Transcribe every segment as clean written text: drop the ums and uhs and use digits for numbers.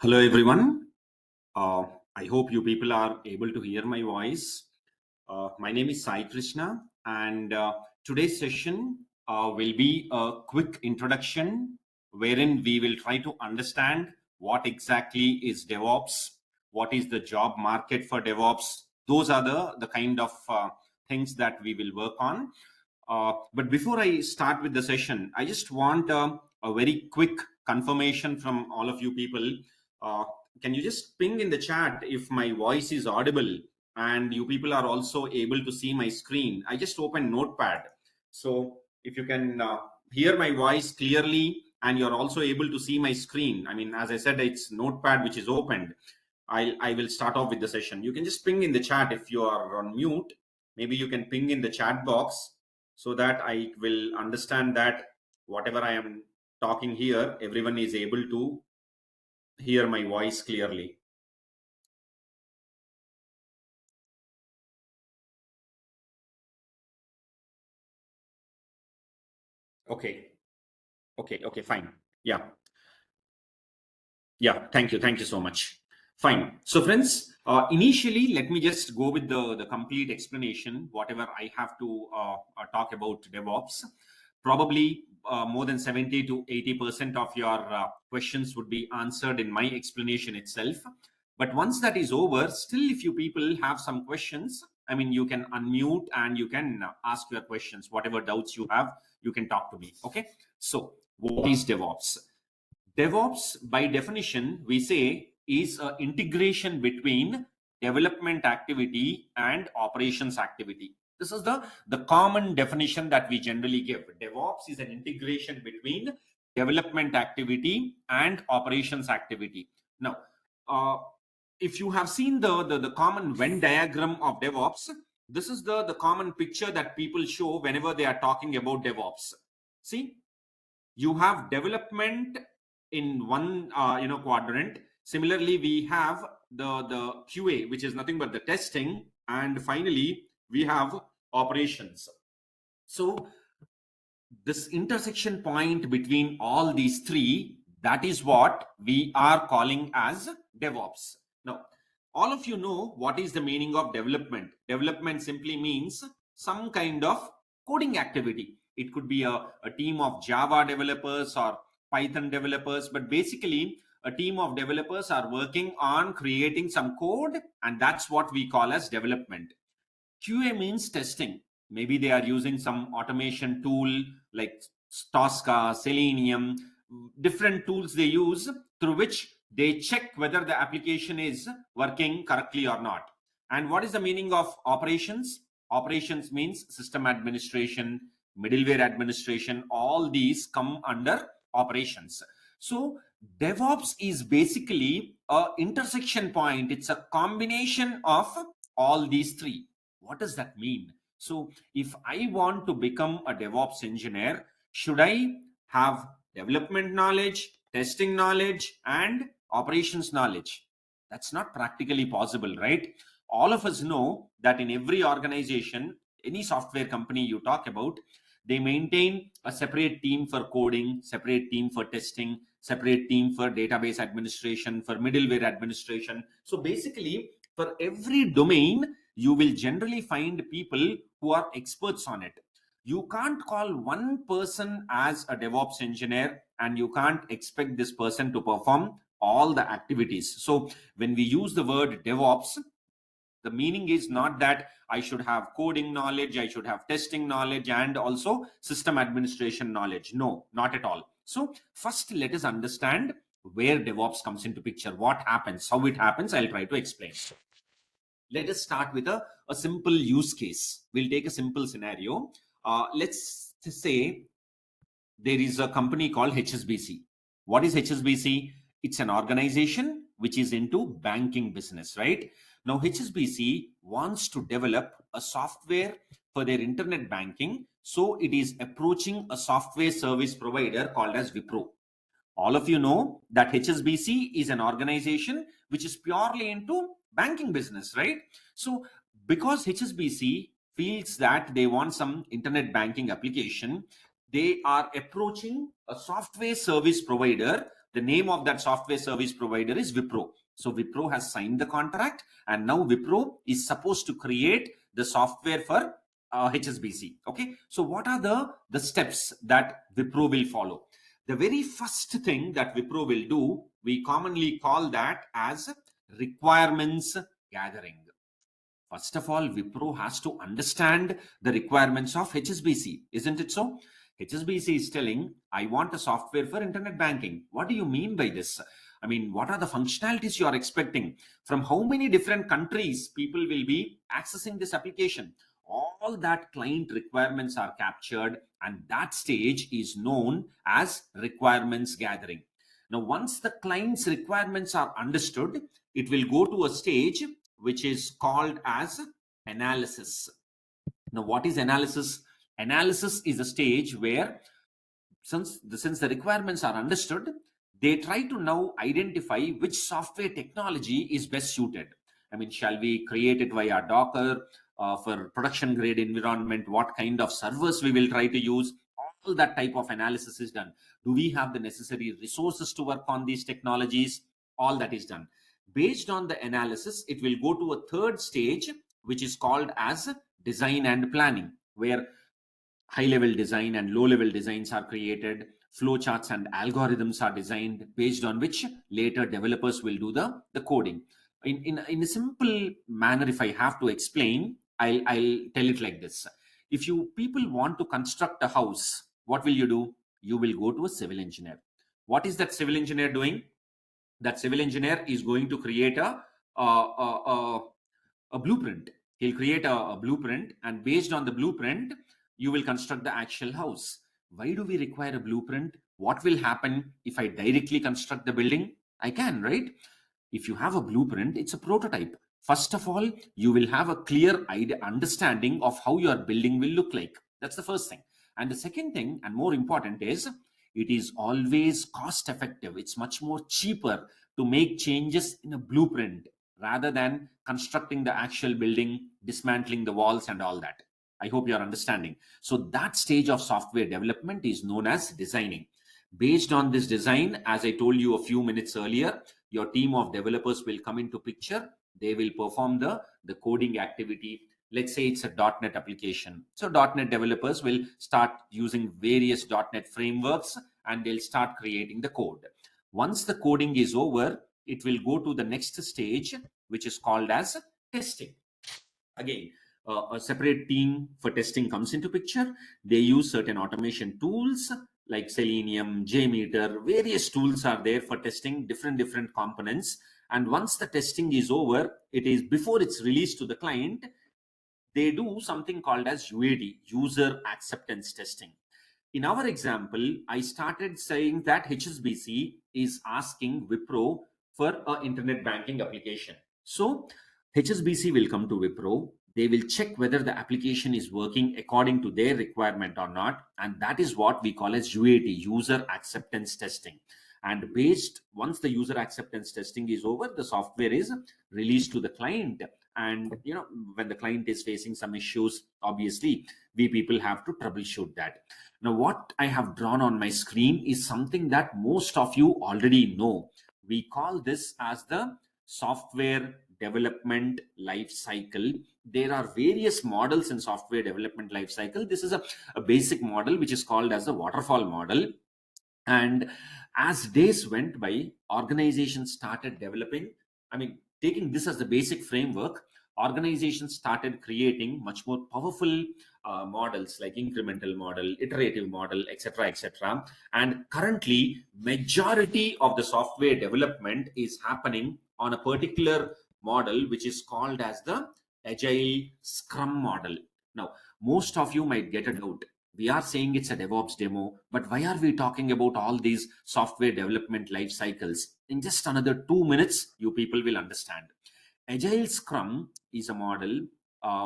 Hello, everyone. I hope you people are able to hear my voice. My name is Sai Krishna, and today's session will be a quick introduction wherein we will try to understand what exactly is DevOps, what is the job market for DevOps. Those are the kind of things that we will work on. But before I start with the session, I just want a very quick confirmation from all of you people. Uh, can you just ping in the chat if my voice is audible and you people are also able to see my screen? I just opened Notepad. So if you can hear my voice clearly and you're also able to see my screen, I mean, as I said, it's Notepad which is opened. I will start off with the session. You can just ping in the chat if you are on mute. Maybe you can ping in the chat box so that I will understand that whatever I am talking here, everyone is able to hear my voice clearly. Okay, fine. Yeah, thank you so much. Fine. So friends, initially, let me just go with the complete explanation, whatever I have to talk about DevOps. Probably more than 70 to 80% of your questions would be answered in my explanation itself. But once that is over, still if you people have some questions, I mean, you can unmute and you can ask your questions. Whatever doubts you have, you can talk to me. Okay. So what is DevOps? DevOps, by definition, we say is an integration between development activity and operations activity. This is the common definition that we generally give. DevOps is an integration between development activity and operations activity. Now, if you have seen the common Venn diagram of DevOps, this is the common picture that people show whenever they are talking about DevOps. See, you have development in one quadrant. Similarly, we have the QA, which is nothing but the testing, and finally we have operations. So this intersection point between all these three, that is what we are calling as DevOps. Now, all of you know what is the meaning of development. Development simply means some kind of coding activity. It could be a team of Java developers or Python developers, but basically a team of developers are working on creating some code, and that's what we call as development. QA means testing. Maybe they are using some automation tool like Tosca, Selenium, different tools they use through which they check whether the application is working correctly or not. And what is the meaning of operations? Operations means system administration, middleware administration, all these come under operations. So DevOps is basically a intersection point. It's a combination of all these three. What does that mean? So if I want to become a DevOps engineer, should I have development knowledge, testing knowledge, and operations knowledge? That's not practically possible, right? All of us know that in every organization, any software company you talk about, they maintain a separate team for coding, separate team for testing, separate team for database administration, for middleware administration. So basically, for every domain, you will generally find people who are experts on it. You can't call one person as a DevOps engineer and you can't expect this person to perform all the activities. So when we use the word DevOps, the meaning is not that I should have coding knowledge, I should have testing knowledge, and also system administration knowledge. No, not at all. So first, let us understand where DevOps comes into picture, what happens, how it happens. I'll try to explain. Let us start with a simple use case. We'll take a simple scenario. Let's say there is a company called HSBC. What is HSBC? It's an organization which is into banking business, right? Now, HSBC wants to develop a software for their internet banking. So it is approaching a software service provider called as Wipro. All of you know that HSBC is an organization which is purely into banking business, right? So because HSBC feels that they want some internet banking application, they are approaching a software service provider The name of that software service provider is Wipro. So Wipro has signed the contract, and now Wipro is supposed to create the software for HSBC. Okay, so what are the steps that Wipro will follow? The very first thing that Wipro will do, we commonly call that as requirements gathering. First of all, Wipro has to understand the requirements of HSBC, isn't it so? HSBC is telling, I want a software for internet banking. What do you mean by this? I mean, what are the functionalities you are expecting? From how many different countries people will be accessing this application? All that client requirements are captured, and that stage is known as requirements gathering. Now, once the client's requirements are understood, it will go to a stage which is called as analysis. Now, what is analysis? Analysis is a stage where, since the requirements are understood, they try to now identify which software technology is best suited. I mean, shall we create it via Docker for production grade environment? What kind of servers we will try to use? All that type of analysis is done. Do we have the necessary resources to work on these technologies? All that is done. Based on the analysis, it will go to a third stage, which is called as design and planning, where high-level design and low-level designs are created, flowcharts and algorithms are designed, based on which later developers will do the coding. In a simple manner, if I have to explain, I'll tell it like this. If you people want to construct a house, what will you do? You will go to a civil engineer. What is that civil engineer doing? That civil engineer is going to create a blueprint. He'll create a blueprint, and based on the blueprint, you will construct the actual house. Why do we require a blueprint? What will happen if I directly construct the building? I can, right? If you have a blueprint, it's a prototype. First of all, you will have a clear understanding of how your building will look like. That's the first thing. And the second thing, and more important, is it is always cost effective. It's much more cheaper to make changes in a blueprint rather than constructing the actual building, dismantling the walls and all that. I hope you're understanding. So that stage of software development is known as designing. Based on this design, as I told you a few minutes earlier, your team of developers will come into picture. They will perform the coding activity. Let's say it's a .NET application. So .NET developers will start using various .NET frameworks, and they'll start creating the code. Once the coding is over, it will go to the next stage, which is called as testing. Again, a separate team for testing comes into picture. They use certain automation tools like Selenium, JMeter, various tools are there for testing different components. And once the testing is over, it is before it's released to the client, they do something called as UAT, user acceptance testing. In our example, I started saying that HSBC is asking Wipro for an internet banking application. So HSBC will come to Wipro. They will check whether the application is working according to their requirement or not. And that is what we call as UAT, user acceptance testing. And once the user acceptance testing is over, the software is released to the client. And when the client is facing some issues, obviously we people have to troubleshoot that. Now, what I have drawn on my screen is something that most of you already know. We call this as the software development life cycle. There are various models in software development life cycle. This is a basic model which is called as the waterfall model. And as days went by, organizations started developing, taking this as the basic framework, organizations started creating much more powerful models like incremental model, iterative model, etc., etc. And currently, majority of the software development is happening on a particular model, which is called as the Agile Scrum model. Now, most of you might get a doubt. We are saying it's a DevOps demo, but why are we talking about all these software development life cycles? In just another 2 minutes, you people will understand. Agile Scrum is a model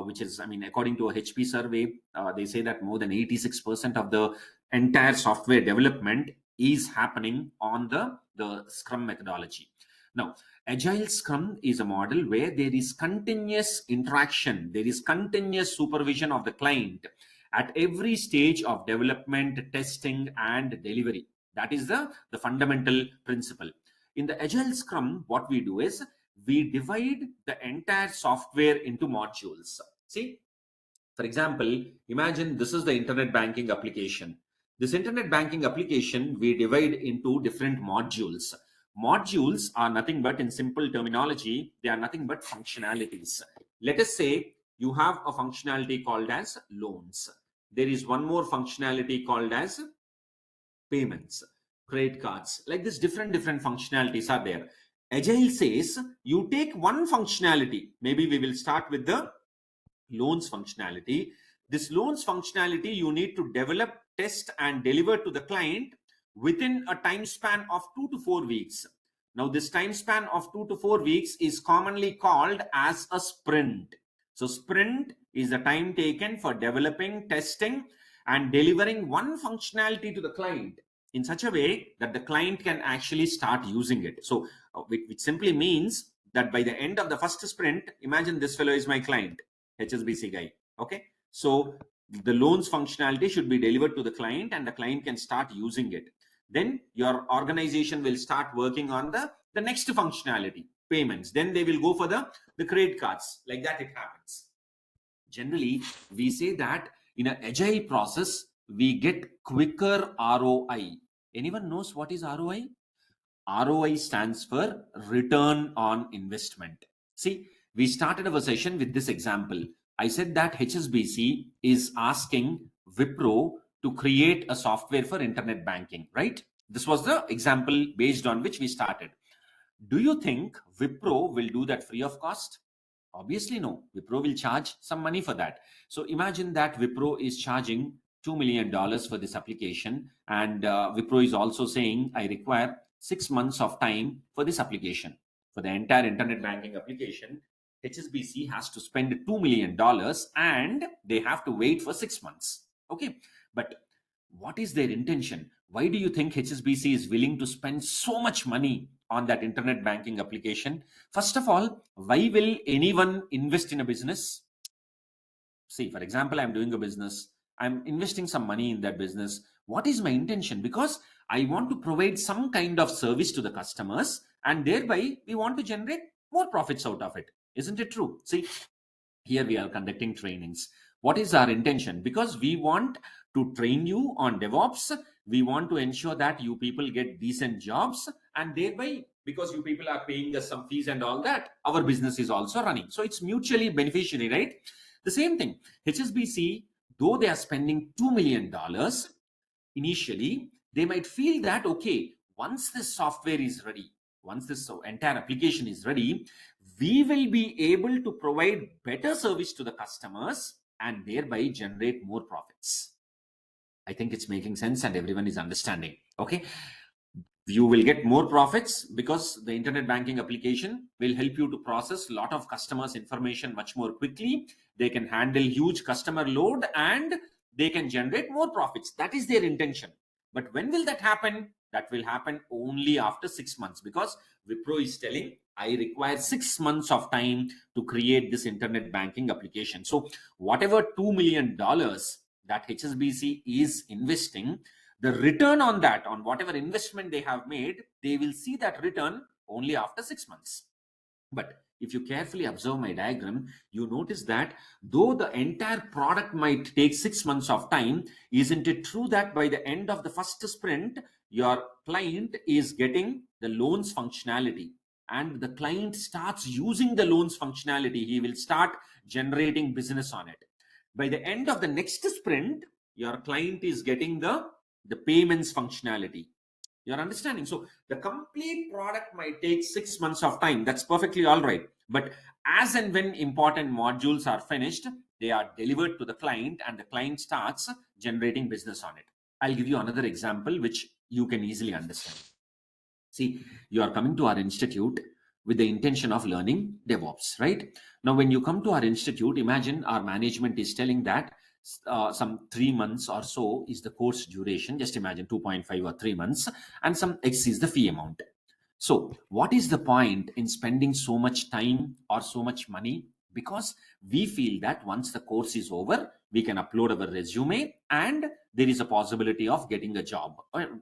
which is, according to a HP survey, they say that more than 86% of the entire software development is happening on the Scrum methodology. Now, Agile Scrum is a model where there is continuous interaction, there is continuous supervision of the client at every stage of development, testing, and delivery. That is the fundamental principle. In the Agile Scrum, what we do is we divide the entire software into modules. See, for example, imagine this is the internet banking application. This internet banking application, we divide into different modules. Modules are nothing but, in simple terminology, they are nothing but functionalities. Let us say you have a functionality called as loans. There is one more functionality called as payments, credit cards. Like this, different functionalities are there. Agile says you take one functionality. Maybe we will start with the loans functionality. This loans functionality you need to develop, test, and deliver to the client within a time span of 2 to 4 weeks. Now, this time span of 2 to 4 weeks is commonly called as a sprint. So, sprint is the time taken for developing, testing, and delivering one functionality to the client in such a way that the client can actually start using it. So, which simply means that by the end of the first sprint, imagine this fellow is my client, HSBC guy. Okay, so the loans functionality should be delivered to the client and the client can start using it. Then your organization will start working on the next functionality, payments. Then they will go for the credit cards. Like that it happens. Generally, we say that in an agile process, we get quicker ROI. Anyone knows what is ROI? ROI stands for return on investment. See, we started our session with this example. I said that HSBC is asking Wipro to create a software for internet banking, right? This was the example based on which we started. Do you think Wipro will do that free of cost? Obviously, no. Wipro will charge some money for that. So imagine that Wipro is charging $2 million for this application, and Wipro is also saying, I require 6 months of time for this application. For the entire internet banking application, HSBC has to spend $2 million and they have to wait for 6 months. Okay, but what is their intention? Why do you think HSBC is willing to spend so much money on that internet banking application? First of all, why will anyone invest in a business? See, for example, I'm doing a business. I'm investing some money in that business. What is my intention? Because I want to provide some kind of service to the customers, and thereby we want to generate more profits out of it. Isn't it true? See, here we are conducting trainings. What is our intention? Because we want to train you on DevOps. We want to ensure that you people get decent jobs, and thereby, because you people are paying us some fees and all that, our business is also running. So it's mutually beneficiary, right? The same thing, HSBC, though they are spending $2 million initially, they might feel that, okay, once this software is ready, once this entire application is ready, we will be able to provide better service to the customers and thereby generate more profits. I think it's making sense and everyone is understanding. Okay, you will get more profits because the internet banking application will help you to process a lot of customers' information much more quickly. They can handle huge customer load and they can generate more profits. That is their intention. But when will that happen? That will happen only after 6 months, because Wipro is telling, I require 6 months of time to create this internet banking application. So whatever $2 million that HSBC is investing, the return on that, on whatever investment they have made, they will see that return only after 6 months. But if you carefully observe my diagram, you notice that though the entire product might take 6 months of time, isn't it true that by the end of the first sprint, your client is getting the loans functionality, and the client starts using the loans functionality, he will start generating business on it. By the end of the next sprint, your client is getting the payments functionality. You're understanding? So the complete product might take 6 months of time. That's perfectly all right. But as and when important modules are finished, they are delivered to the client and the client starts generating business on it. I'll give you another example which you can easily understand. See, you are coming to our institute with the intention of learning DevOps, right? Now, when you come to our institute, imagine our management is telling that some 3 months or so is the course duration. Just imagine 2.5 or 3 months, and some X is the fee amount. So what is the point in spending so much time or so much money? Because we feel that once the course is over, we can upload our resume, and there is a possibility of getting a job,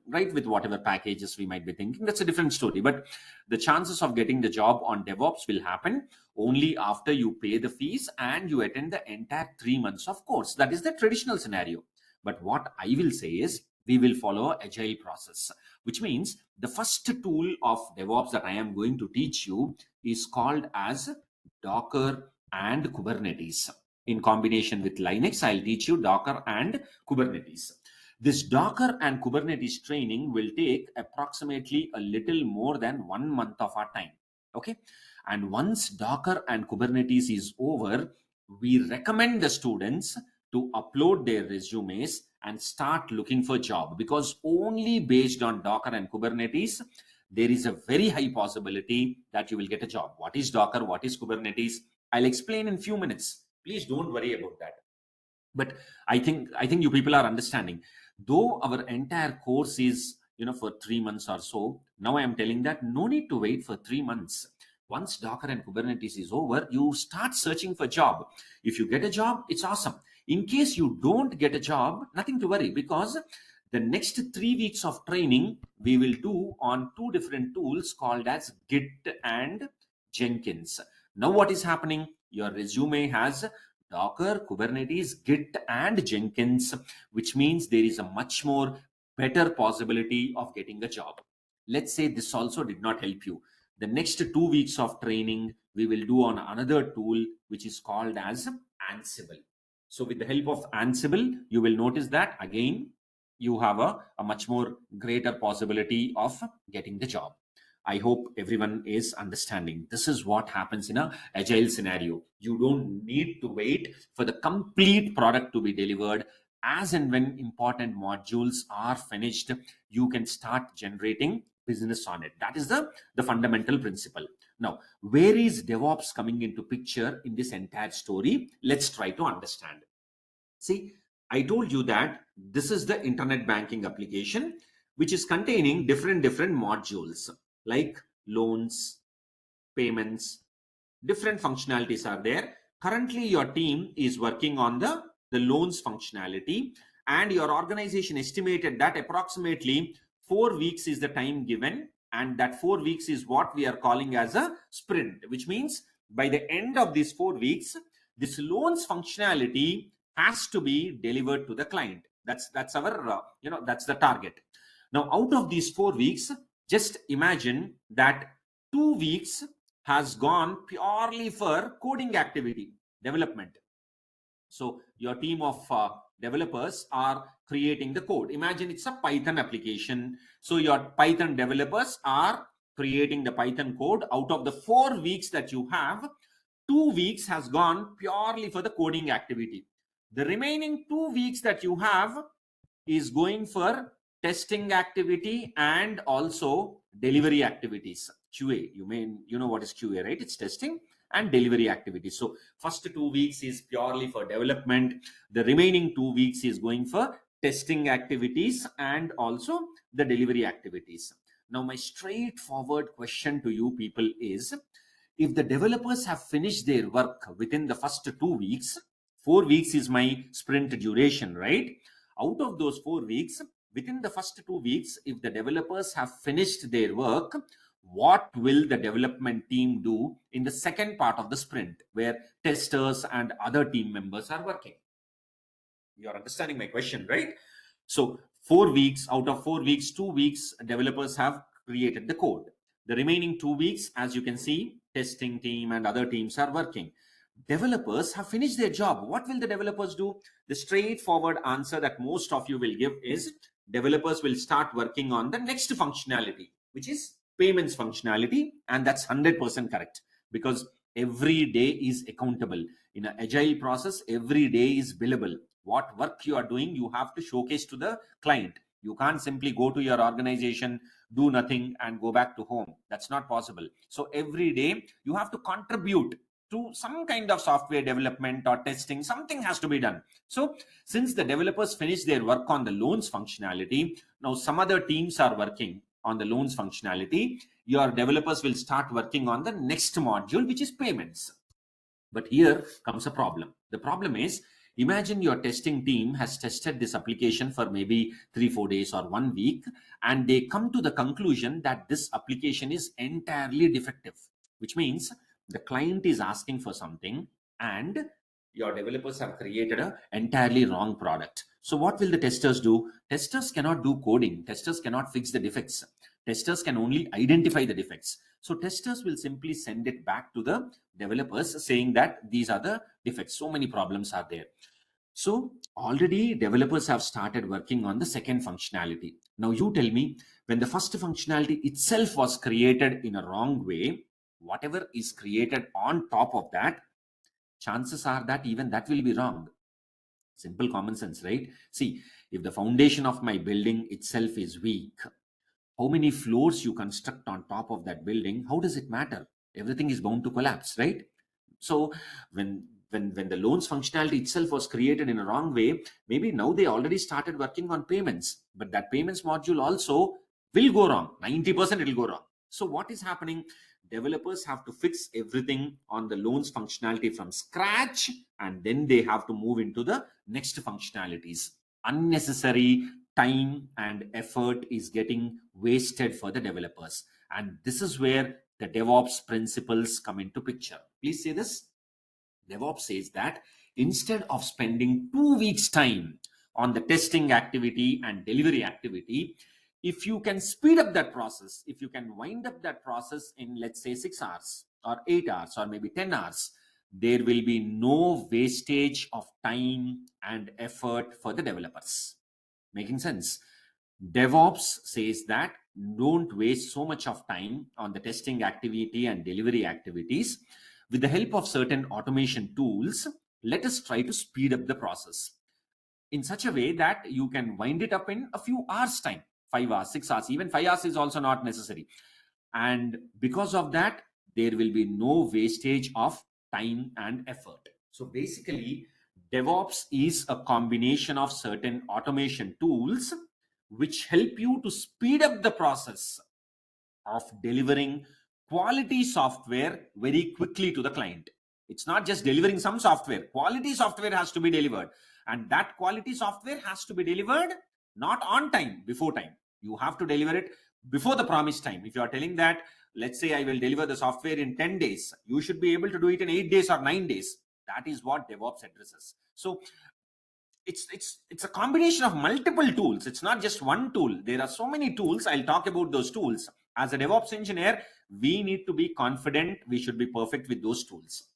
right? With whatever packages we might be thinking, that's a different story. But the chances of getting the job on DevOps will happen only after you pay the fees and you attend the entire 3 months of course. That is the traditional scenario. But what I will say is, we will follow agile process, which means the first tool of DevOps that I am going to teach you is called as Docker and Kubernetes. In combination with Linux, I'll teach you Docker and Kubernetes. This Docker and Kubernetes training will take approximately a little more than 1 month of our time. Okay. And once Docker and Kubernetes is over, we recommend the students to upload their resumes and start looking for job, because only based on Docker and Kubernetes, there is a very high possibility that you will get a job. What is Docker? What is Kubernetes? I'll explain in few minutes. Please don't worry about that. But I think you people are understanding. Though our entire course is, for 3 months or so, now I am telling that no need to wait for 3 months. Once Docker and Kubernetes is over, you start searching for job. If you get a job, it's awesome. In case you don't get a job, nothing to worry, because the next 3 weeks of training we will do on 2 different tools called as Git and Jenkins. Now what is happening? Your resume has Docker, Kubernetes, Git and Jenkins, which means there is a much more better possibility of getting a job. Let's say this also did not help you. The next 2 weeks of training we will do on another tool which is called as Ansible. So with the help of Ansible, you will notice that again you have a much more greater possibility of getting the job. I hope everyone is understanding. This is what happens in an agile scenario. You don't need to wait for the complete product to be delivered. As and when important modules are finished, you can start generating business on it. That is the fundamental principle. Now, where is DevOps coming into picture in this entire story? Let's try to understand. See, I told you that this is the internet banking application, which is containing different modules like loans, payments, different functionalities are there. Currently, your team is working on the loans functionality, and your organization estimated that approximately 4 weeks is the time given, and that 4 weeks is what we are calling as a sprint, which means by the end of these 4 weeks, this loans functionality has to be delivered to the client. That's our that's the target. Now, out of these 4 weeks, just imagine that 2 weeks has gone purely for coding activity, development. So your team of developers are creating the code. Imagine it's a Python application. So your Python developers are creating the Python code. Out of the 4 weeks that you have, 2 weeks has gone purely for the coding activity. The remaining 2 weeks that you have is going for testing activity and also delivery activities. QA, you know what is QA, right? It's testing and delivery activities. So first 2 weeks is purely for development. The remaining 2 weeks is going for testing activities and also the delivery activities. Now, my straightforward question to you people is, if the developers have finished their work within the first 2 weeks, 4 weeks is my sprint duration, right? Out of those 4 weeks, within the first 2 weeks, if the developers have finished their work, what will the development team do in the second part of the sprint, where testers and other team members are working? You're understanding my question, right? So 4 weeks, out of 4 weeks, 2 weeks, developers have created the code. The remaining 2 weeks, as you can see, testing team and other teams are working. Developers have finished their job. What will the developers do? The straightforward answer that most of you will give is, developers will start working on the next functionality, which is payments functionality. And that's 100% correct, because every day is accountable. In an agile process, every day is billable. What work you are doing, you have to showcase to the client. You can't simply go to your organization, do nothing and go back to home. That's not possible. So every day you have to contribute to some kind of software development or testing. Something has to be done. So since the developers finish their work on the loans functionality, now some other teams are working on the loans functionality. Your developers will start working on the next module, which is payments. But here comes a problem. The problem is, Imagine your testing team has tested this application for maybe 3-4 days or 1 week, and they come to the conclusion that this application is entirely defective, which means the client is asking for something and your developers have created an entirely wrong product. So what will the testers do? Testers cannot do coding. Testers cannot fix the defects. Testers can only identify the defects. So testers will simply send it back to the developers saying that these are the defects. So many problems are there. So already developers have started working on the second functionality. Now you tell me, when the first functionality itself was created in a wrong way, whatever is created on top of that, chances are that even that will be wrong. Simple common sense, right? See, if the foundation of my building itself is weak, how many floors you construct on top of that building, how does it matter? Everything is bound to collapse, right? So when the loans functionality itself was created in a wrong way, maybe now they already started working on payments, but that payments module also will go wrong. 90% it will go wrong. So what is happening? Developers have to fix everything on the loans functionality from scratch, and then they have to move into the next functionalities. Unnecessary time and effort is getting wasted for the developers, and this is where the DevOps principles come into picture. Please say this. DevOps says that instead of spending 2 weeks time on the testing activity and delivery activity, if you can speed up that process, if you can wind up that process in, let's say, 6 hours or 8 hours or maybe 10 hours, there will be no wastage of time and effort for the developers. Making sense? DevOps says that don't waste so much of time on the testing activity and delivery activities. With the help of certain automation tools, let us try to speed up the process in such a way that you can wind it up in a few hours time. 5 hours, 6 hours, even 5 hours is also not necessary. And because of that, there will be no wastage of time and effort. So basically, DevOps is a combination of certain automation tools which help you to speed up the process of delivering quality software very quickly to the client. It's not just delivering some software. Quality software has to be delivered. And that quality software has to be delivered not on time, before time. You have to deliver it before the promised time. If you are telling that, let's say I will deliver the software in 10 days, you should be able to do it in 8 days or 9 days. That is what DevOps addresses. So it's a combination of multiple tools. It's not just one tool. There are so many tools. I'll talk about those tools. As a DevOps engineer, we need to be confident. We should be perfect with those tools.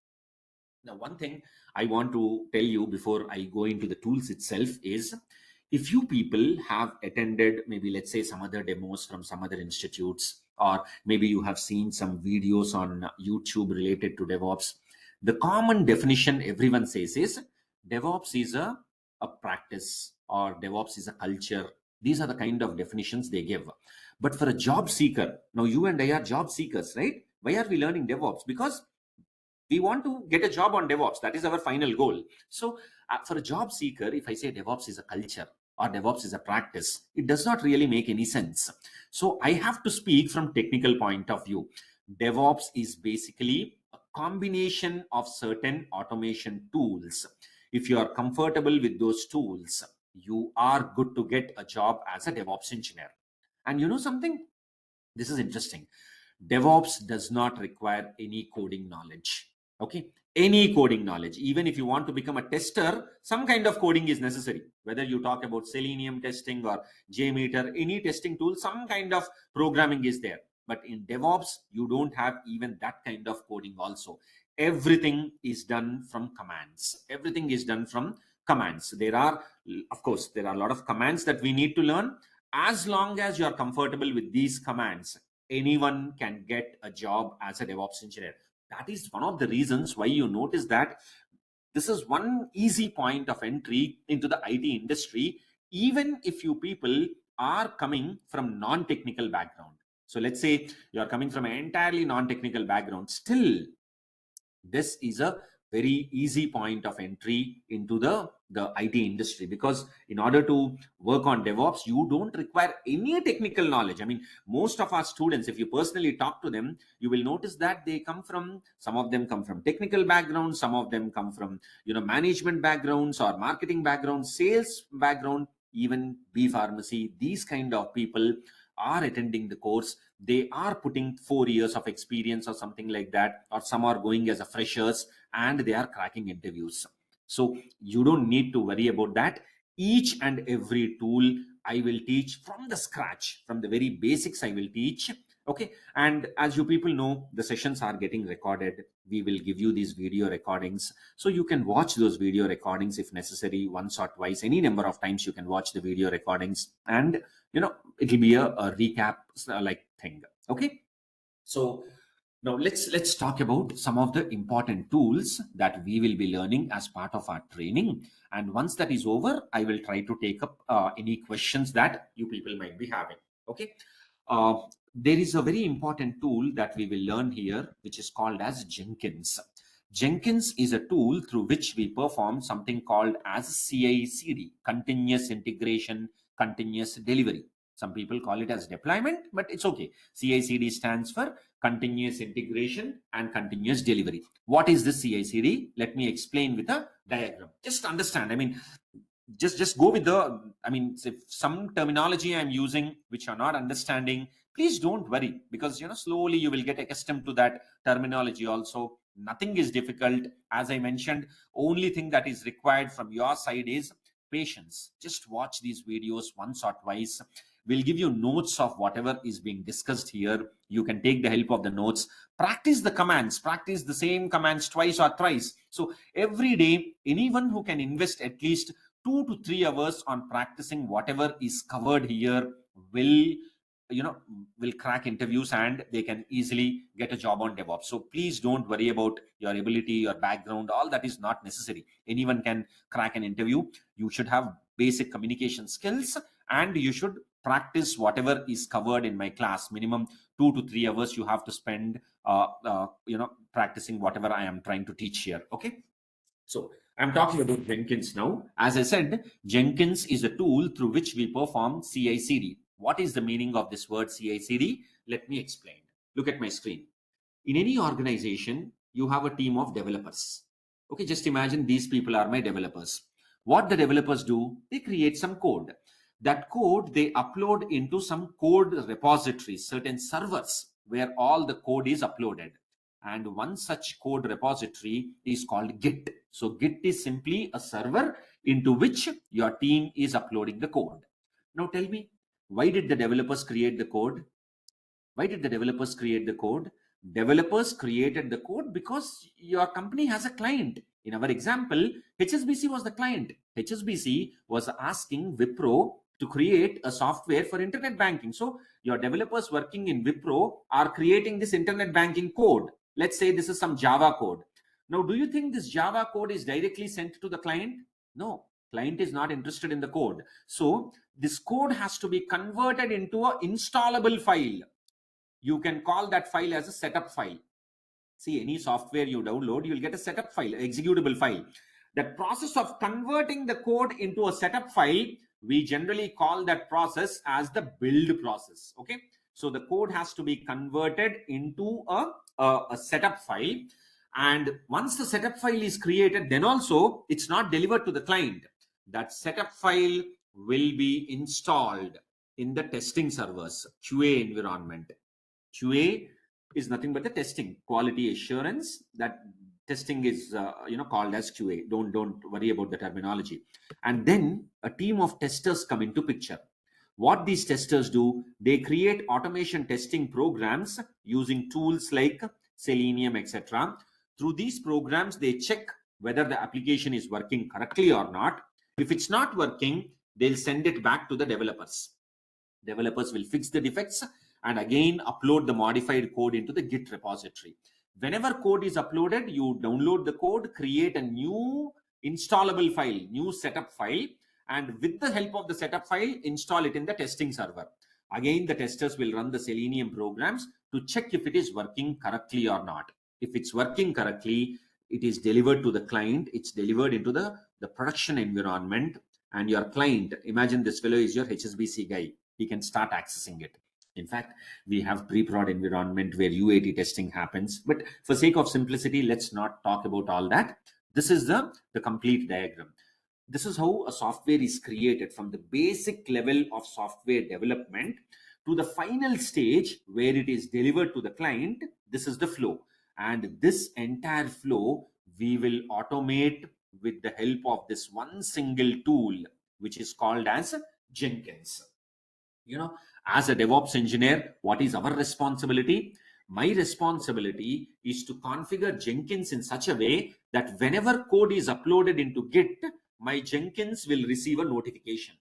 Now, one thing I want to tell you before I go into the tools itself is, if you people have attended maybe, let's say, some other demos from some other institutes, or maybe you have seen some videos on YouTube related to DevOps, the common definition everyone says is DevOps is a practice, or DevOps is a culture. These are the kind of definitions they give. But for a job seeker, now you and I are job seekers, right? Why are we learning DevOps? Because we want to get a job on DevOps. That is our final goal. So for a job seeker, if I say DevOps is a culture or DevOps is a practice, it does not really make any sense. So I have to speak from technical point of view. DevOps is basically a combination of certain automation tools. If you are comfortable with those tools, you are good to get a job as a DevOps engineer. And you know something? This is interesting. DevOps does not require any coding knowledge. Okay, any coding knowledge. Even if you want to become a tester, some kind of coding is necessary. Whether you talk about Selenium testing or JMeter, any testing tool, some kind of programming is there. But in DevOps, you don't have even that kind of coding also. Everything is done from commands. Everything is done from commands. There are, of course, there are a lot of commands that we need to learn. As long as you are comfortable with these commands, anyone can get a job as a DevOps engineer. That is one of the reasons why you notice that this is one easy point of entry into the IT industry, even if you people are coming from non-technical background. So let's say you are coming from an entirely non-technical background. Still, this is a very easy point of entry into the IT industry, because in order to work on DevOps, you don't require any technical knowledge. I mean, most of our students, if you personally talk to them, you will notice that some of them come from technical backgrounds, some of them come from, management backgrounds or marketing backgrounds, sales background, even B pharmacy. These kind of people are attending the course. They are putting 4 years of experience or something like that, or some are going as a freshers and they are cracking interviews. So you don't need to worry about that. Each and every tool I will teach from the scratch, from the very basics I will teach. Okay. And as you people know, the sessions are getting recorded. We will give you these video recordings, so you can watch those video recordings if necessary, once or twice, any number of times you can watch the video recordings, and it'll be a recap like thing. Okay. So now let's talk about some of the important tools that we will be learning as part of our training. And once that is over, I will try to take up any questions that you people might be having. Okay. There is a very important tool that we will learn here, which is called as Jenkins. Jenkins is a tool through which we perform something called as CI/CD, continuous integration, continuous delivery. Some people call it as deployment, but it's okay. CI/CD stands for continuous integration and continuous delivery. What is this CI/CD? Let me explain with a diagram. Just understand. I mean, just go with if some terminology I'm using which you're not understanding, please don't worry, because slowly you will get accustomed to that terminology also. Nothing is difficult. As I mentioned, only thing that is required from your side is patience. Just watch these videos once or twice. We'll give you notes of whatever is being discussed here. You can take the help of the notes, practice the commands, practice the same commands twice or thrice. So every day, anyone who can invest at least 2 to 3 hours on practicing whatever is covered here will crack interviews, and they can easily get a job on DevOps. So please don't worry about your ability, your background. All that is not necessary. Anyone can crack an interview. You should have basic communication skills, and you should practice whatever is covered in my class. Minimum 2 to 3 hours you have to spend practicing whatever I am trying to teach here. Okay. So I'm talking about Jenkins now. As I said, Jenkins is a tool through which we perform CI/CD. What is the meaning of this word CI/CD? Let me explain. Look at my screen. In any organization, you have a team of developers. Okay, just imagine these people are my developers. What the developers do, they create some code. That code they upload into some code repositories, certain servers where all the code is uploaded. And one such code repository is called Git. So Git is simply a server into which your team is uploading the code. Now tell me, why did the developers create the code? Why did the developers create the code? Developers created the code because your company has a client. In our example, HSBC was the client. HSBC was asking Wipro to create a software for internet banking. So your developers working in Wipro are creating this internet banking code. Let's say this is some Java code. Now, do you think this Java code is directly sent to the client? No, client is not interested in the code. So this code has to be converted into an installable file. You can call that file as a setup file. See, any software you download, you'll get a setup file, executable file. That process of converting the code into a setup file, we generally call that process as the build process. Okay. So the code has to be converted into a setup file. And once the setup file is created, then also it's not delivered to the client. That setup file will be installed in the testing servers, QA environment. QA is nothing but the testing, quality assurance. That testing is called as QA. Don't worry about the terminology. And then a team of testers come into picture. What these testers do, they create automation testing programs using tools like Selenium, etc. Through these programs, they check whether the application is working correctly or not. If it's not working, they'll send it back to the developers. Developers will fix the defects and again upload the modified code into the Git repository. Whenever code is uploaded, you download the code, create a new installable file, new setup file, and with the help of the setup file, install it in the testing server. Again, the testers will run the Selenium programs to check if it is working correctly or not. If it's working correctly, it is delivered to the client. It's delivered into the production environment, and your client, imagine this fellow is your HSBC guy. He can start accessing it. In fact, we have pre-prod environment where UAT testing happens. But for sake of simplicity, let's not talk about all that. This is the complete diagram. This is how a software is created from the basic level of software development to the final stage where it is delivered to the client. This is the flow. And this entire flow, we will automate with the help of this one single tool, which is called as Jenkins. As a DevOps engineer, what is our responsibility? My responsibility is to configure Jenkins in such a way that whenever code is uploaded into Git, my Jenkins will receive a notification.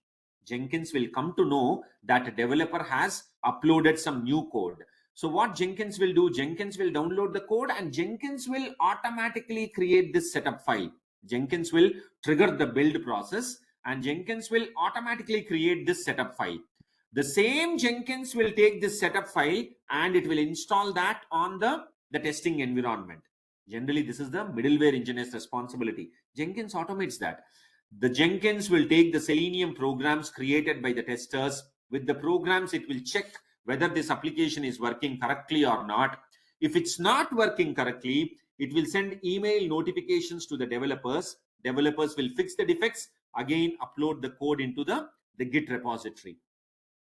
Jenkins will come to know that a developer has uploaded some new code. So what Jenkins will do, Jenkins will download the code and Jenkins will automatically create this setup file. Jenkins will trigger the build process and Jenkins will automatically create this setup file. The same Jenkins will take this setup file and it will install that on the testing environment. Generally, this is the middleware engineer's responsibility. Jenkins automates that. The Jenkins will take the Selenium programs created by the testers. With the programs, it will check whether this application is working correctly or not. If it's not working correctly, it will send email notifications to the developers. Developers will fix the defects, again upload the code into the Git repository.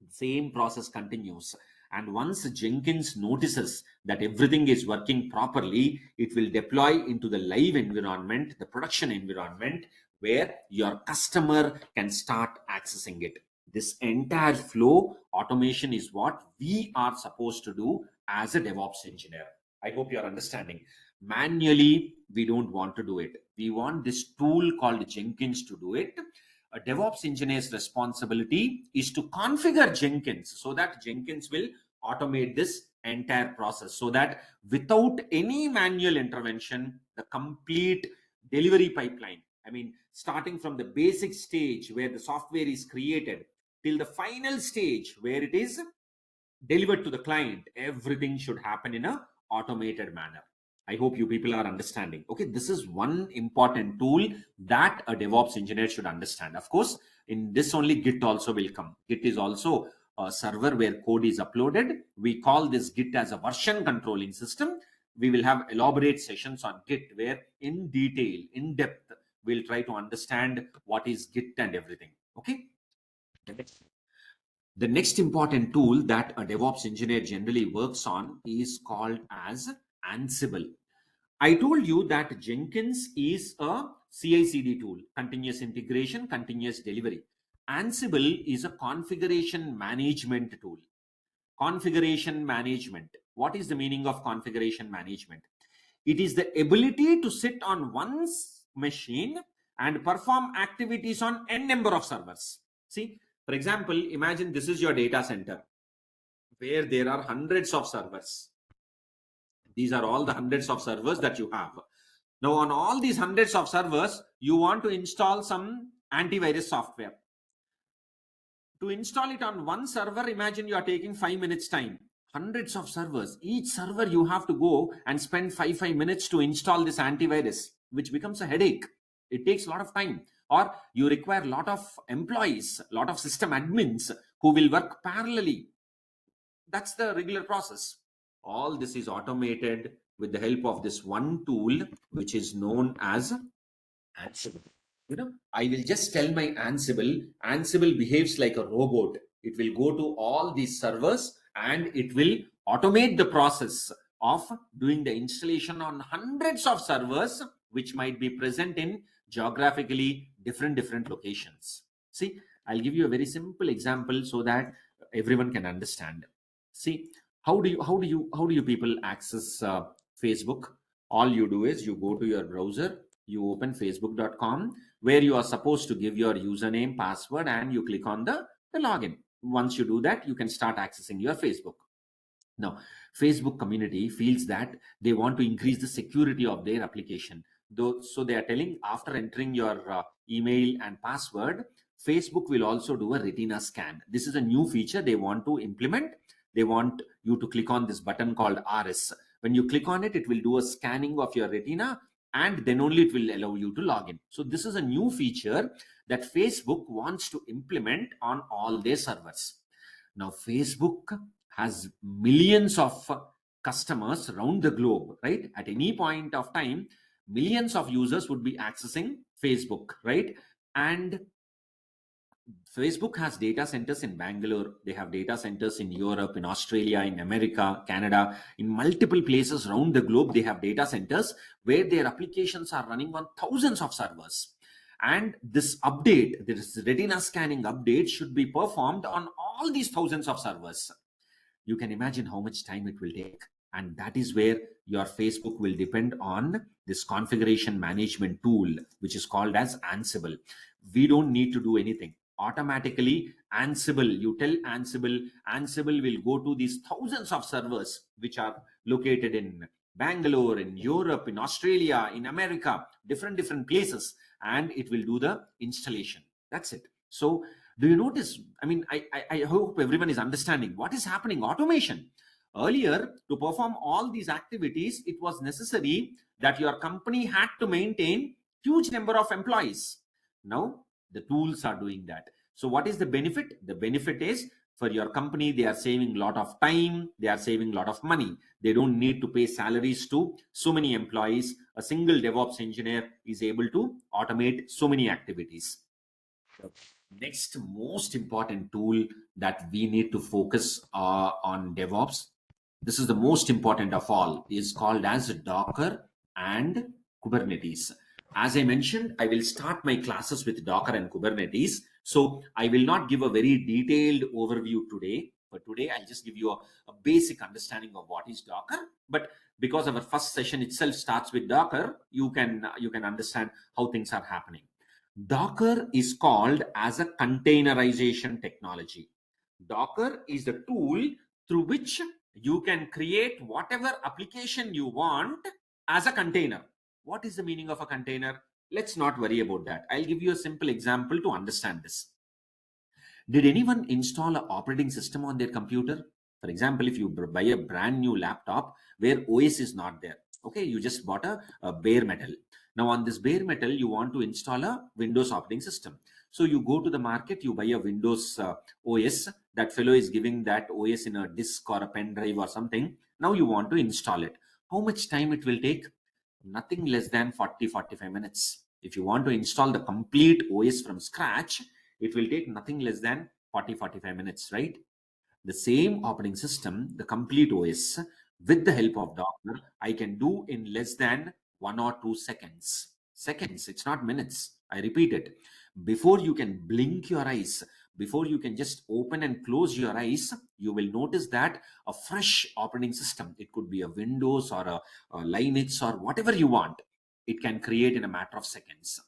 Same process continues. And once Jenkins notices that everything is working properly, it will deploy into the live environment, the production environment, where your customer can start accessing it. This entire flow automation is what we are supposed to do as a DevOps engineer. I hope you are understanding. Manually, we don't want to do it. We want this tool called Jenkins to do it. A DevOps engineer's responsibility is to configure Jenkins so that Jenkins will automate this entire process, so that without any manual intervention, the complete delivery pipeline, starting from the basic stage where the software is created till the final stage where it is delivered to the client, everything should happen in an automated manner. I hope you people are understanding. Okay, this is one important tool that a DevOps engineer should understand. Of course, in this only Git also will come. Git is also a server where code is uploaded. We call this Git as a version controlling system. We will have elaborate sessions on Git where in detail, in depth, we'll try to understand what is Git and everything. Okay. The next important tool that a DevOps engineer generally works on is called as Ansible. I told you that Jenkins is a CI/CD tool, continuous integration, continuous delivery. Ansible is a configuration management tool. Configuration management. What is the meaning of configuration management? It is the ability to sit on one machine and perform activities on n number of servers. See, for example, imagine this is your data center where there are hundreds of servers. These are all the hundreds of servers that you have. Now, on all these hundreds of servers, you want to install some antivirus software. To install it on one server, imagine you are taking 5 minutes time. Hundreds of servers. Each server you have to go and spend 5 minutes to install this antivirus, which becomes a headache. It takes a lot of time. Or you require a lot of employees, a lot of system admins who will work parallelly. That's the regular process. All this is automated with the help of this one tool, which is known as Ansible. I will just tell my Ansible. Ansible behaves like a robot. It will go to all these servers and it will automate the process of doing the installation on hundreds of servers, which might be present in geographically different locations. See, I'll give you a very simple example so that everyone can understand. See, how do you people access Facebook? All you do is you go to your browser, you open facebook.com, where you are supposed to give your username, password, and you click on the login. Once you do that, you can start accessing your Facebook. Now, Facebook community feels that they want to increase the security of their application. So they are telling, after entering your email and password, Facebook will also do a retina scan. This is a new feature they want to implement. They want you to click on this button called RS. When you click on it, it will do a scanning of your retina and then only it will allow you to log in. So this is a new feature that Facebook wants to implement on all their servers. Now, Facebook has millions of customers around the globe, right? At any point of time, millions of users would be accessing Facebook, right? And Facebook has data centers in Bangalore. They have data centers in Europe, in Australia, in America, Canada, in multiple places around the globe. They have data centers where their applications are running on thousands of servers. And this update, this retina scanning update, should be performed on all these thousands of servers. You can imagine how much time it will take. And that is where your Facebook will depend on this configuration management tool, which is called as Ansible. We don't need to do anything. Automatically, Ansible, you tell Ansible, Ansible will go to these thousands of servers which are located in Bangalore, in Europe, in Australia, in America, different places, and it will do the installation. That's it. So do you notice? I mean, I hope everyone is understanding what is happening. Automation. Earlier, to perform all these activities, it was necessary that your company had to maintain huge number of employees. Now, the tools are doing that. So what is the benefit? The benefit is, for your company, they are saving a lot of time, they are saving a lot of money. They don't need to pay salaries to so many employees. A single DevOps engineer is able to automate so many activities. The next most important tool that we need to focus on DevOps, this is the most important of all, is called as Docker and Kubernetes. As I mentioned, I will start my classes with Docker and Kubernetes. So I will not give a very detailed overview today, but today I'll just give you a basic understanding of what is Docker. But because our first session itself starts with Docker, you can understand how things are happening. Docker is called as a containerization technology. Docker is the tool through which you can create whatever application you want as a container. What is the meaning of a container? Let's not worry about that. I'll give you a simple example to understand this. Did anyone install an operating system on their computer? For example, if you buy a brand new laptop where OS is not there, okay, you just bought a bare metal. Now on this bare metal, you want to install a Windows operating system. So you go to the market, you buy a Windows OS. That fellow is giving that OS in a disk or a pen drive or something. Now you want to install it. How much time it will take? Nothing less than 40-45 minutes. If you want to install the complete OS from scratch, it will take nothing less than 40-45 minutes, right? The same operating system, the complete OS, with the help of Docker, I can do in less than 1 or 2 seconds. Seconds, it's not minutes. I repeat it. Before you can blink your eyes, before you can just open and close your eyes, you will notice that a fresh operating system, it could be a Windows or a Linux or whatever you want, it can create in a matter of seconds.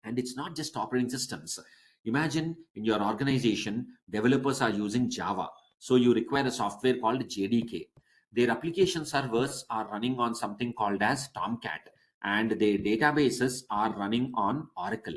And it's not just operating systems. Imagine in your organization, developers are using Java. So you require a software called JDK. Their application servers are running on something called as Tomcat, and their databases are running on Oracle.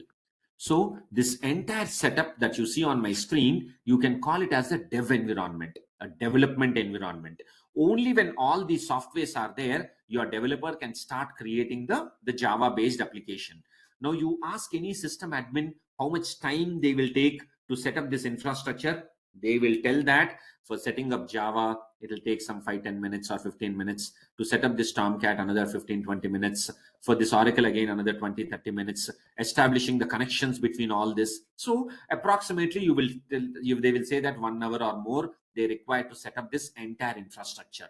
So this entire setup that you see on my screen, you can call it as a dev environment, a development environment. Only when all these softwares are there, your developer can start creating the Java-based application. Now you ask any system admin how much time they will take to set up this infrastructure. They will tell that for setting up Java, it will take some 5-10 minutes or 15 minutes. To set up this Tomcat, another 15-20 minutes. For this Oracle, again, another 20-30 minutes. Establishing the connections between all this. So approximately they will say that 1 hour or more they require to set up this entire infrastructure.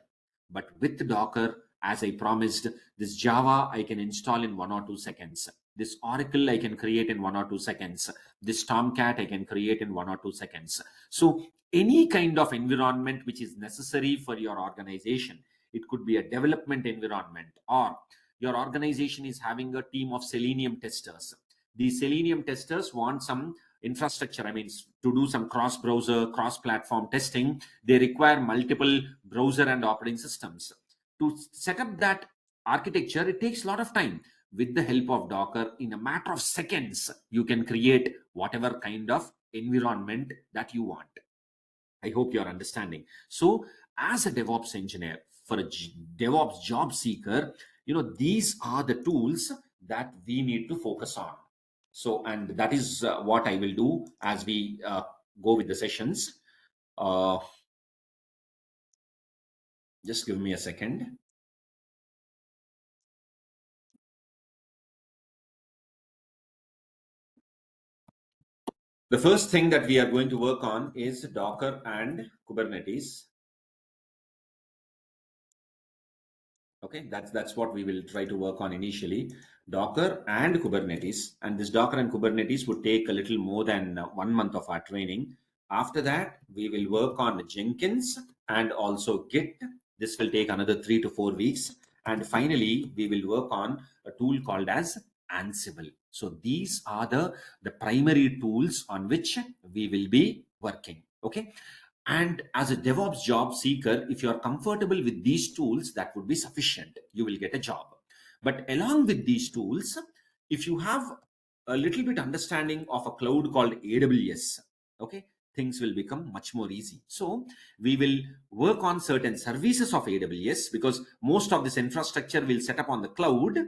But with Docker, as I promised, this Java I can install in 1 or 2 seconds. This Oracle I can create in 1 or 2 seconds. This Tomcat I can create in 1 or 2 seconds. So any kind of environment which is necessary for your organization, it could be a development environment, or your organization is having a team of Selenium testers. These Selenium testers want some infrastructure, I mean, to do some cross-browser, cross-platform testing. They require multiple browser and operating systems. To set up that architecture, it takes a lot of time. With the help of Docker, in a matter of seconds, you can create whatever kind of environment that you want. I hope you're understanding. So as a DevOps engineer, for a DevOps job seeker, these are the tools that we need to focus on. So, and that is what I will do as we go with the sessions. Just give me a second. The first thing that we are going to work on is Docker and Kubernetes. Okay, that's what we will try to work on initially, Docker and Kubernetes. And this Docker and Kubernetes would take a little more than 1 month of our training. After that, we will work on Jenkins and also Git. This will take another 3 to 4 weeks. And finally, we will work on a tool called as Ansible. So these are the primary tools on which we will be working. Okay. And as a DevOps job seeker, if you are comfortable with these tools, that would be sufficient. You will get a job. But along with these tools, if you have a little bit understanding of a cloud called AWS, okay, things will become much more easy. So we will work on certain services of AWS, because most of this infrastructure will set up on the cloud.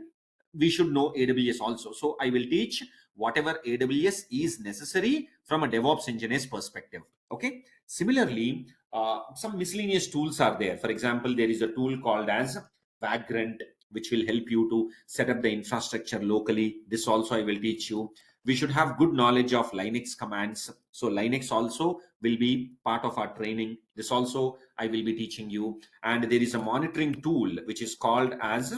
We should know AWS also. So I will teach whatever AWS is necessary from a DevOps engineer's perspective. Okay. Similarly, some miscellaneous tools are there. For example, there is a tool called as Vagrant, which will help you to set up the infrastructure locally. This also I will teach you. We should have good knowledge of Linux commands. So Linux also will be part of our training. This also I will be teaching you. And there is a monitoring tool which is called as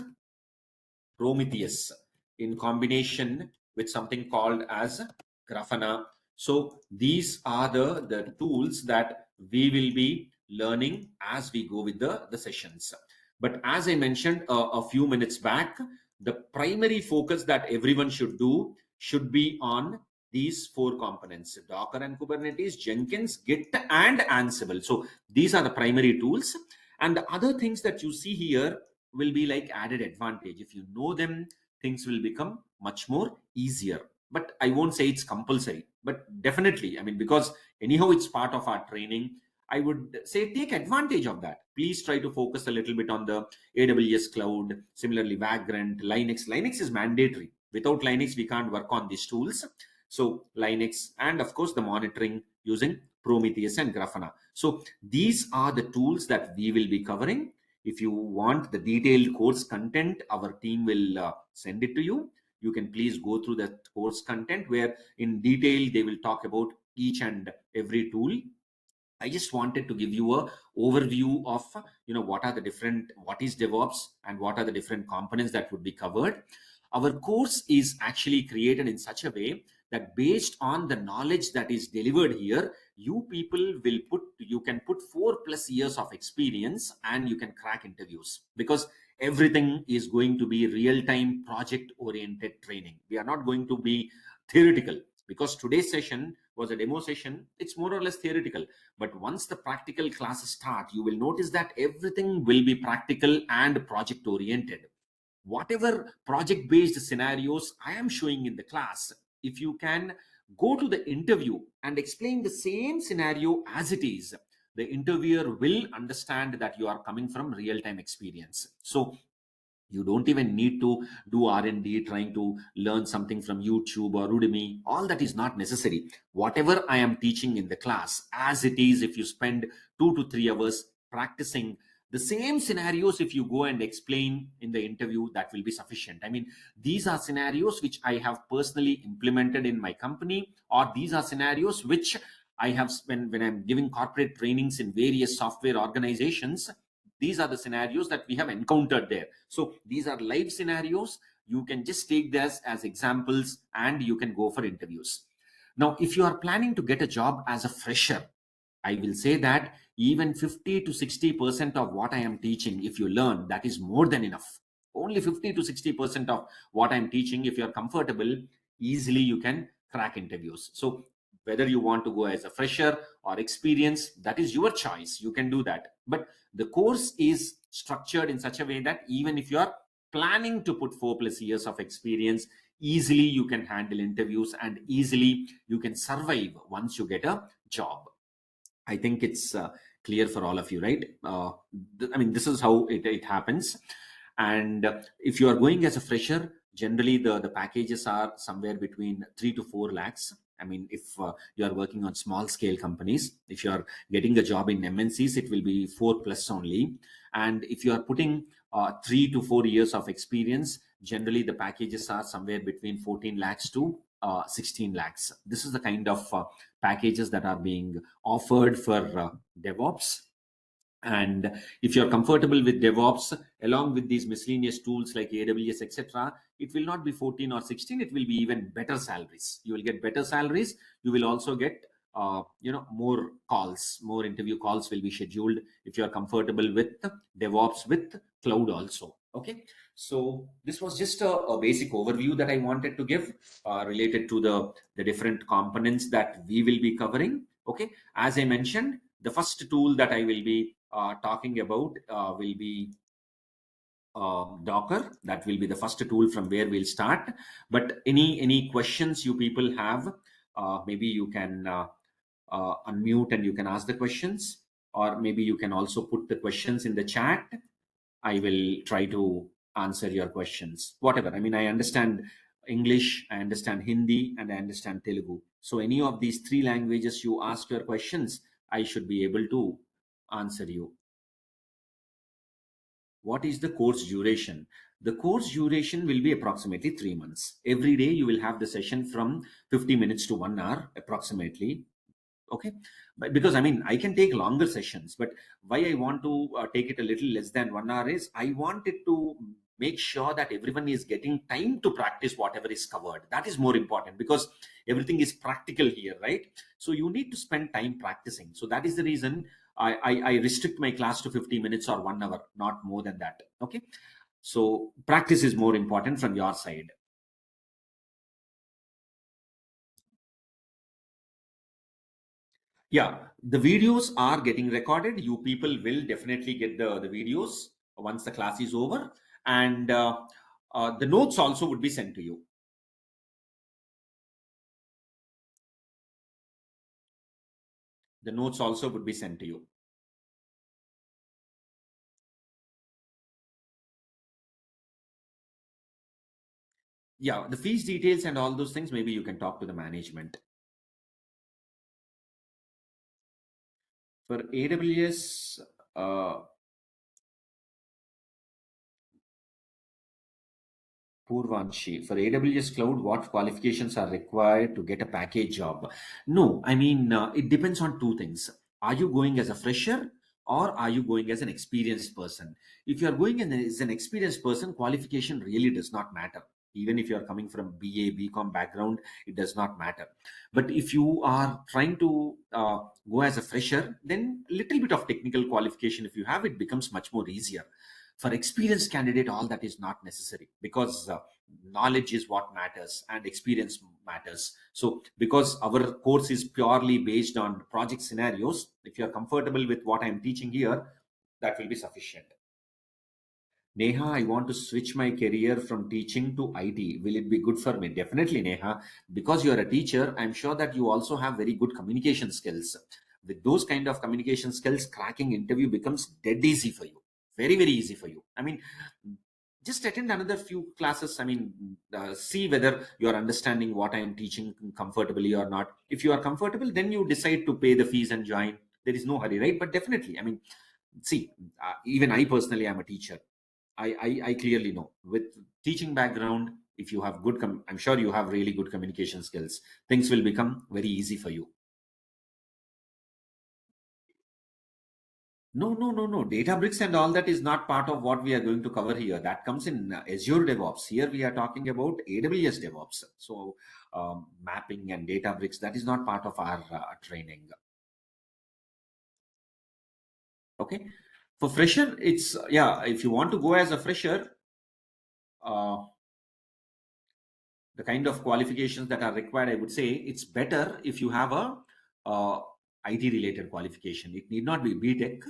Prometheus in combination with something called as Grafana. So these are the tools that we will be learning as we go with the sessions. But as I mentioned a few minutes back, the primary focus that everyone should do should be on these 4 components: Docker and Kubernetes, Jenkins, Git, and Ansible. So these are the primary tools. And the other things that you see here will be like added advantage. If you know them, things will become much more easier. But I won't say it's compulsory, but definitely, I mean, because anyhow it's part of our training, I would say take advantage of that. Please try to focus a little bit on the AWS cloud. Similarly, Vagrant, Linux is mandatory. Without Linux, we can't work on these tools. So Linux, and of course the monitoring using Prometheus and Grafana. So these are the tools that we will be covering. If you want the detailed course content, our team will send it to you. You can please go through the course content, where in detail they will talk about each and every tool. I just wanted to give you a overview of what is DevOps and what are the different components that would be covered. Our course is actually created in such a way that based on the knowledge that is delivered here, you can put 4+ years of experience and you can crack interviews, because everything is going to be real-time project oriented training. We are not going to be theoretical, because today's session was a demo session. It's more or less theoretical, but once the practical classes start, you will notice that everything will be practical and project oriented. Whatever project based scenarios I am showing in the class, if you can go to the interview and explain the same scenario as it is, the interviewer will understand that you are coming from real-time experience. So you don't even need to do R&D trying to learn something from YouTube or Udemy. All that is not necessary. Whatever I am teaching in the class, as it is, if you spend 2 to 3 hours practicing the same scenarios, if you go and explain in the interview, that will be sufficient. I mean, these are scenarios which I have personally implemented in my company, or these are scenarios which I have when I'm giving corporate trainings in various software organizations. These are the scenarios that we have encountered there. So these are live scenarios. You can just take this as examples and you can go for interviews. Now, if you are planning to get a job as a fresher, I will say that even 50 to 60% of what I am teaching, if you learn, that is more than enough. Only 50 to 60% of what I'm teaching, if you're comfortable, easily you can crack interviews. So whether you want to go as a fresher or experienced, that is your choice. You can do that. But the course is structured in such a way that even if you are planning to put 4+ years of experience, easily you can handle interviews and easily you can survive once you get a job. I think it's clear for all of you, right? I mean, this is how it happens. And if you are going as a fresher, generally the packages are somewhere between 3 to 4 lakhs. I mean, if you are working on small scale companies, if you are getting a job in MNCs, it will be 4 plus only. And if you are putting 3 to 4 years of experience, generally the packages are somewhere between 14 lakhs to 16 lakhs. This is the kind of packages that are being offered for DevOps. And if you're comfortable with DevOps, along with these miscellaneous tools like AWS, etc., it will not be 14 or 16. It will be even better salaries. You will get better salaries. You will also get, more calls, more interview calls will be scheduled if you are comfortable with DevOps with cloud also. Okay. So this was just a basic overview that I wanted to give related to the different components that we will be covering. Okay. As I mentioned, the first tool that I will be talking about will be Docker. That will be the first tool from where we'll start. But any questions you people have, maybe you can unmute and you can ask the questions, or maybe you can also put the questions in the chat. I will try to answer your questions. Whatever. I mean, I understand English, I understand Hindi, and I understand Telugu. So any of these 3 languages you ask your questions, I should be able to answer you. What is the course duration? The course duration will be approximately 3 months. Every day you will have the session from 50 minutes to 1 hour approximately. Okay, but because I mean, I can take longer sessions, but why I want to take it a little less than 1 hour is I wanted to make sure that everyone is getting time to practice whatever is covered. That is more important, because everything is practical here, right? So you need to spend time practicing. So that is the reason I restrict my class to 50 minutes or 1 hour, not more than that. Okay, so practice is more important from your side. Yeah, the videos are getting recorded. You people will definitely get the videos once the class is over. And the notes also would be sent to you. The notes also would be sent to you. Yeah, the fees details and all those things, maybe you can talk to the management. For AWS, Purvanshi, for AWS Cloud, what qualifications are required to get a package job? No, I mean, it depends on 2 things. Are you going as a fresher or are you going as an experienced person? If you are going as an experienced person, qualification really does not matter. Even if you are coming from BA, BCom background, it does not matter. But if you are trying to go as a fresher, then little bit of technical qualification, if you have, it becomes much more easier. For experienced candidate, all that is not necessary, because knowledge is what matters and experience matters. So because our course is purely based on project scenarios, if you are comfortable with what I am teaching here, that will be sufficient. Neha, I want to switch my career from teaching to IT. Will it be good for me? Definitely, Neha. Because you are a teacher, I'm sure that you also have very good communication skills. With those kind of communication skills, cracking interview becomes dead easy for you. Very, very easy for you. I mean, just attend another few classes. I mean, see whether you are understanding what I am teaching comfortably or not. If you are comfortable, then you decide to pay the fees and join. There is no hurry, right? But definitely, I mean, see, even I personally am a teacher. I clearly know, with teaching background, if you have good, I'm sure you have really good communication skills, things will become very easy for you. No, no, no, no. Databricks and all that is not part of what we are going to cover here. That comes in Azure DevOps. Here we are talking about AWS DevOps. So mapping and Databricks, that is not part of our training. Okay. For fresher, it's, yeah, if you want to go as a fresher, uh, the kind of qualifications that are required, I would say it's better if you have a IT related qualification. It need not be BTech.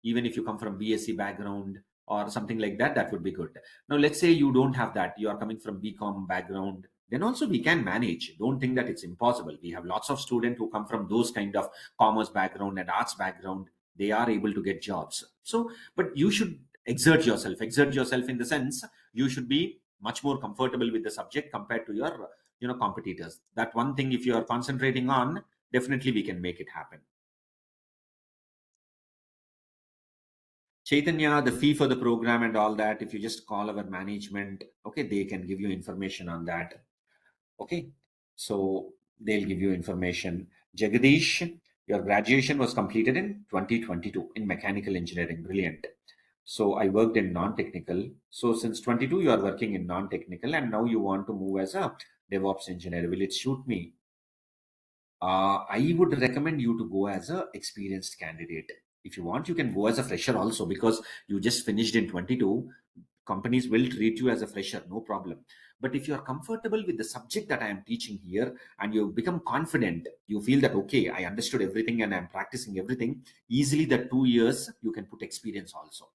Even if you come from BSc background or something like that, that would be good. Now, let's say you don't have that. You are coming from BCom background. Then also we can manage. Don't think that it's impossible. We have lots of students who come from those kind of commerce background and arts background. They are able to get jobs. So, but you should exert yourself. Exert yourself in the sense you should be much more comfortable with the subject compared to your competitors. That one thing, if you are concentrating on, definitely we can make it happen. Chaitanya, the fee for the program and all that, if you just call our management, okay, they can give you information on that. Okay, so they'll give you information. Jagadish, your graduation was completed in 2022 in mechanical engineering. Brilliant. So I worked in non-technical. So since 22, you are working in non-technical, and now you want to move as a DevOps engineer. Will it suit me? I would recommend you to go as a experienced candidate. If you want, you can go as a fresher also, because you just finished in 22. Companies will treat you as a fresher, no problem. But if you are comfortable with the subject that I am teaching here, and you become confident, you feel that, okay, I understood everything and I'm practicing everything, easily the 2 years you can put experience also.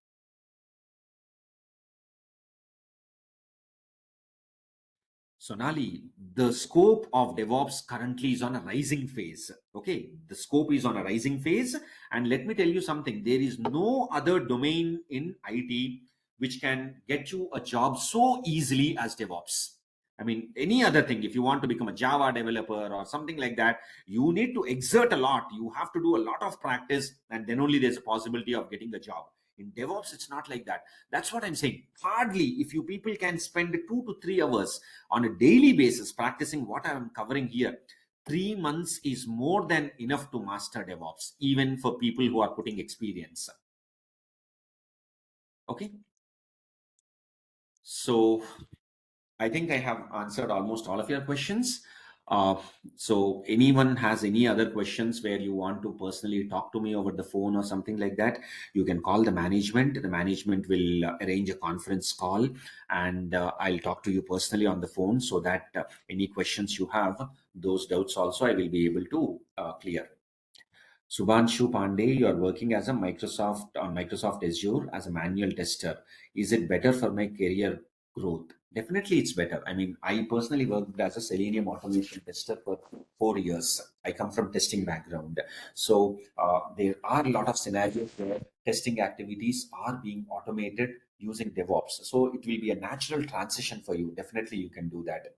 Sonali, the scope of DevOps currently is on a rising phase. Okay, the scope is on a rising phase. And let me tell you something, there is no other domain in IT which can get you a job so easily as DevOps. I mean, any other thing, if you want to become a Java developer or something like that, you need to exert a lot. You have to do a lot of practice, and then only there's a possibility of getting the job. In DevOps, it's not like that. That's what I'm saying. Hardly, if you people can spend 2 to 3 hours on a daily basis practicing what I'm covering here, 3 months is more than enough to master DevOps, even for people who are putting experience. Okay. So I think I have answered almost all of your questions. So anyone has any other questions where you want to personally talk to me over the phone or something like that, you can call the management. The management will arrange a conference call, and I'll talk to you personally on the phone, so that any questions you have, those doubts also I will be able to clear. Subhanshu Pandey, you are working as a Microsoft Azure as a manual tester. Is it better for my career growth? Definitely, it's better. I mean, I personally worked as a Selenium automation tester for 4 years. I come from testing background, so there are a lot of scenarios where testing activities are being automated using DevOps. So it will be a natural transition for you. Definitely, you can do that.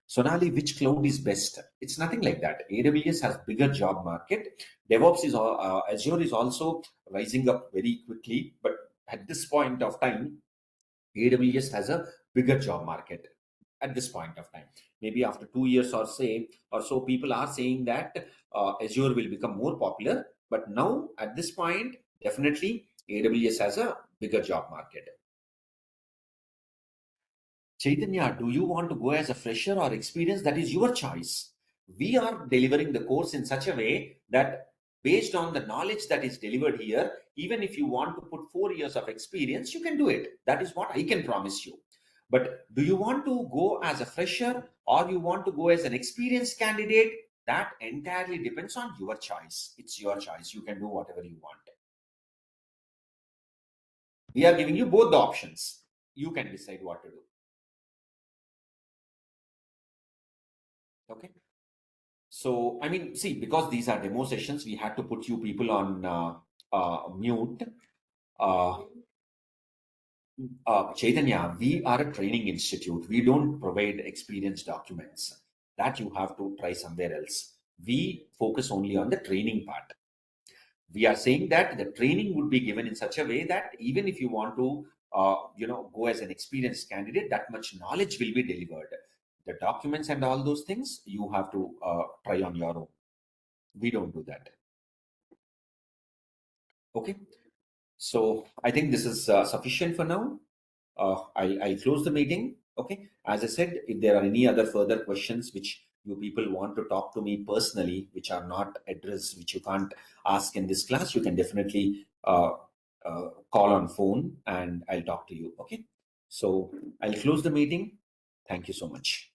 Sonali, which cloud is best? It's nothing like that. AWS has bigger job market. DevOps is Azure is also rising up very quickly, but at this point of time, AWS has a bigger job market. At this point of time, maybe after 2 years or so, people are saying that Azure will become more popular. But now, at this point, definitely AWS has a bigger job market. Chaitanya, do you want to go as a fresher or experienced? That is your choice. We are delivering the course in such a way that, based on the knowledge that is delivered here, even if you want to put 4 years of experience, you can do it. That is what I can promise you. But do you want to go as a fresher or you want to go as an experienced candidate? That entirely depends on your choice. It's your choice. You can do whatever you want. We are giving you both the options. You can decide what to do. Okay. So, I mean, see, because these are demo sessions, we had to put you people on mute. Chaitanya, we are a training institute. We don't provide experience documents. That you have to try somewhere else. We focus only on the training part. We are saying that the training would be given in such a way that even if you want to, go as an experienced candidate, that much knowledge will be delivered. The documents and all those things you have to try on your own. We don't do that. Okay. So I think this is sufficient for now. I'll close the meeting. Okay. As I said, if there are any other further questions which you people want to talk to me personally, which are not addressed, which you can't ask in this class, you can definitely call on phone and I'll talk to you. Okay. So I'll close the meeting. Thank you so much.